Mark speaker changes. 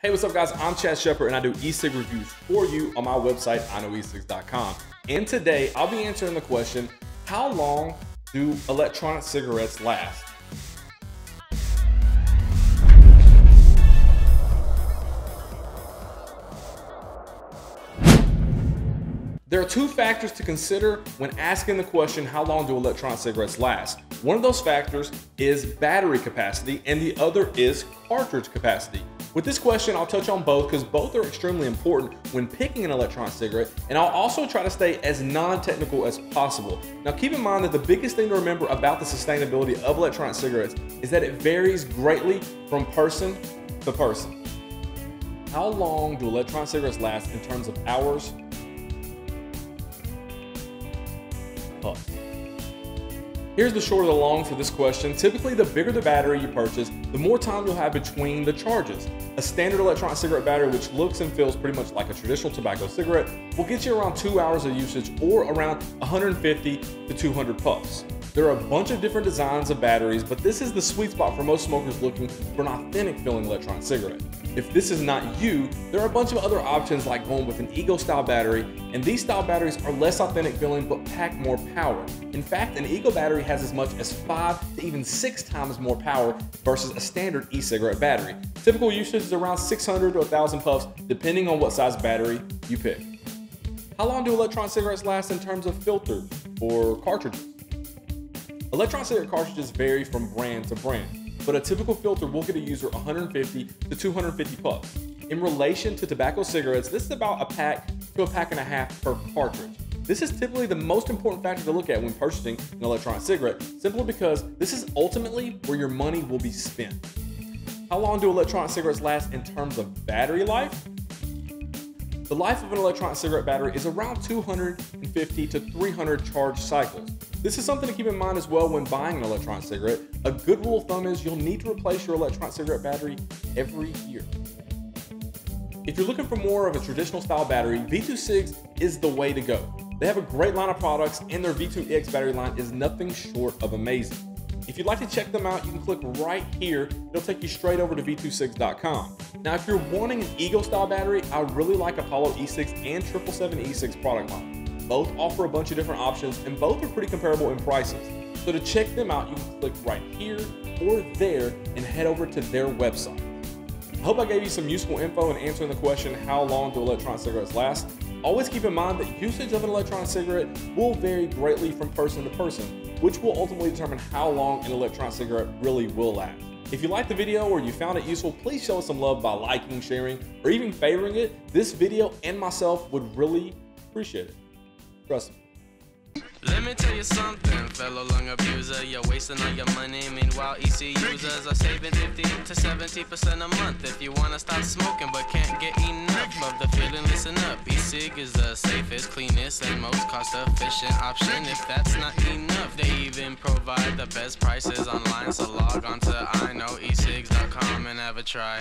Speaker 1: Hey, what's up guys? I'm Chad Shepard and I do e-cig reviews for you on my website, iknowecigs.com. And today I'll be answering the question, how long do electronic cigarettes last? There are two factors to consider when asking the question, how long do electronic cigarettes last? One of those factors is battery capacity and the other is cartridge capacity. With this question, I'll touch on both because both are extremely important when picking an electronic cigarette, and I'll also try to stay as non-technical as possible. Now keep in mind that the biggest thing to remember about the sustainability of electronic cigarettes is that it varies greatly from person to person. How long do electronic cigarettes last in terms of hours? Here's the short of the long for this question. Typically, the bigger the battery you purchase, the more time you'll have between the charges. A standard electronic cigarette battery, which looks and feels pretty much like a traditional tobacco cigarette, will get you around 2 hours of usage or around 150 to 200 puffs. There are a bunch of different designs of batteries, but this is the sweet spot for most smokers looking for an authentic feeling electronic cigarette. If this is not you, there are a bunch of other options like going with an Ego style battery, and these style batteries are less authentic feeling but pack more power. In fact, an Ego battery has as much as 5 to even 6 times more power versus a standard e-cigarette battery. Typical usage is around 600 to 1,000 puffs depending on what size battery you pick. How long do electronic cigarettes last in terms of filters or cartridges? Electronic cigarette cartridges vary from brand to brand, but a typical filter will get a user 150 to 250 puffs. In relation to tobacco cigarettes, this is about a pack to a pack and a half per cartridge. This is typically the most important factor to look at when purchasing an electronic cigarette, simply because this is ultimately where your money will be spent. How long do electronic cigarettes last in terms of battery life? The life of an electronic cigarette battery is around 250 to 300 charge cycles. This is something to keep in mind as well when buying an electronic cigarette. A good rule of thumb is you'll need to replace your electronic cigarette battery every year. If you're looking for more of a traditional style battery, ECigs is the way to go. They have a great line of products and their V2X battery line is nothing short of amazing. If you'd like to check them out, you can click right here. It'll take you straight over to v2cigs.com. Now, if you're wanting an Ego style battery, I really like Apollo ECigs and 777 ECigs product line. Both offer a bunch of different options and both are pretty comparable in prices. So to check them out, you can click right here or there and head over to their website. I hope I gave you some useful info in answering the question, how long do electronic cigarettes last? Always keep in mind that usage of an electronic cigarette will vary greatly from person to person, which will ultimately determine how long an electronic cigarette really will last. If you liked the video or you found it useful, please show us some love by liking, sharing, or even favoring it. This video and myself would really appreciate it. Trust me.
Speaker 2: Let me tell you something, fellow lung abuser. You're wasting all your money. Meanwhile, EC users are saving 50 to 70% a month. If you want to stop smoking but can't get enough of the feeling, listen up. ECig is the safest, cleanest, and most cost-efficient option. If that's not enough, they even provide the best prices online. So log on to iknowecigs.com and have a try.